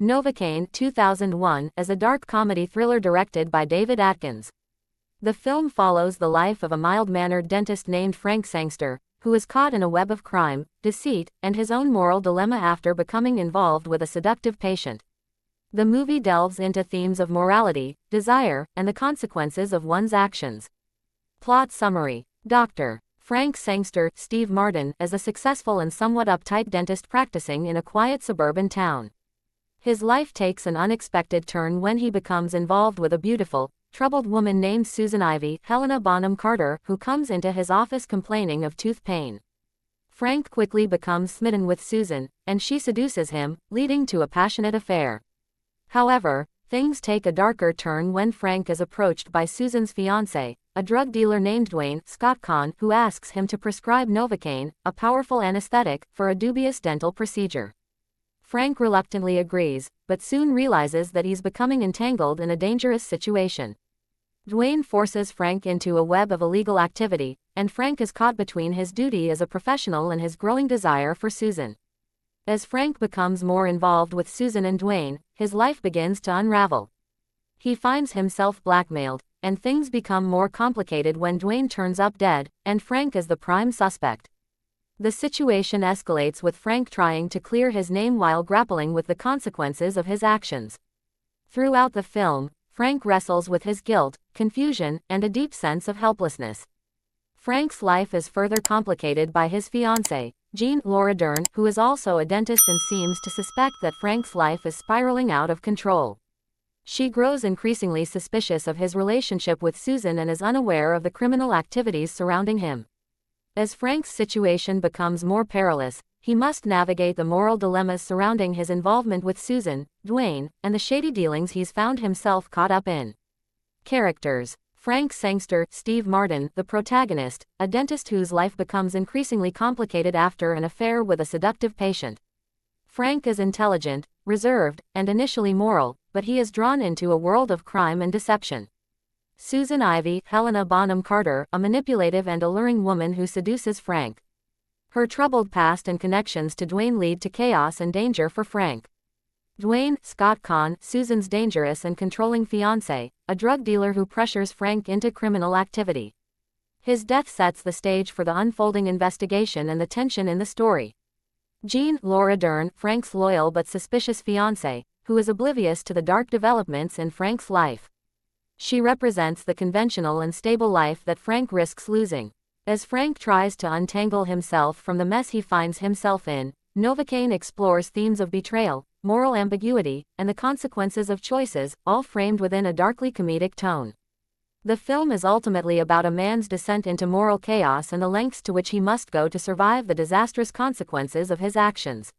Novocaine 2001 is a dark comedy thriller directed by David Atkins. The film follows the life of a mild-mannered dentist named Frank Sangster, who is caught in a web of crime, deceit, and his own moral dilemma after becoming involved with a seductive patient. The movie delves into themes of morality, desire, and the consequences of one's actions. Plot summary. Dr. Frank Sangster, Steve Martin, is a successful and somewhat uptight dentist practicing in a quiet suburban town. His life takes an unexpected turn when he becomes involved with a beautiful, troubled woman named Susan Ivy, Helena Bonham Carter, who comes into his office complaining of tooth pain. Frank quickly becomes smitten with Susan, and she seduces him, leading to a passionate affair. However, things take a darker turn when Frank is approached by Susan's fiancé, a drug dealer named Dwayne Scott Kahn, who asks him to prescribe Novocaine, a powerful anesthetic, for a dubious dental procedure. Frank reluctantly agrees, but soon realizes that he's becoming entangled in a dangerous situation. Dwayne forces Frank into a web of illegal activity, and Frank is caught between his duty as a professional and his growing desire for Susan. As Frank becomes more involved with Susan and Dwayne, his life begins to unravel. He finds himself blackmailed, and things become more complicated when Dwayne turns up dead, and Frank is the prime suspect. The situation escalates with Frank trying to clear his name while grappling with the consequences of his actions. Throughout the film, Frank wrestles with his guilt, confusion, and a deep sense of helplessness. Frank's life is further complicated by his fiancée, Jean Laura Dern, who is also a dentist and seems to suspect that Frank's life is spiraling out of control. She grows increasingly suspicious of his relationship with Susan and is unaware of the criminal activities surrounding him. As Frank's situation becomes more perilous, he must navigate the moral dilemmas surrounding his involvement with Susan, Dwayne, and the shady dealings he's found himself caught up in. Characters. Frank Sangster, Steve Martin, the protagonist, a dentist whose life becomes increasingly complicated after an affair with a seductive patient. Frank is intelligent, reserved, and initially moral, but he is drawn into a world of crime and deception. Susan Ivy, Helena Bonham Carter, a manipulative and alluring woman who seduces Frank. Her troubled past and connections to Dwayne lead to chaos and danger for Frank. Dwayne Scott Kahn, Susan's dangerous and controlling fiancé, a drug dealer who pressures Frank into criminal activity. His death sets the stage for the unfolding investigation and the tension in the story. Jean Laura Dern, Frank's loyal but suspicious fiancé, who is oblivious to the dark developments in Frank's life. She represents the conventional and stable life that Frank risks losing. As Frank tries to untangle himself from the mess he finds himself in, Novocaine explores themes of betrayal, moral ambiguity, and the consequences of choices, all framed within a darkly comedic tone. The film is ultimately about a man's descent into moral chaos and the lengths to which he must go to survive the disastrous consequences of his actions.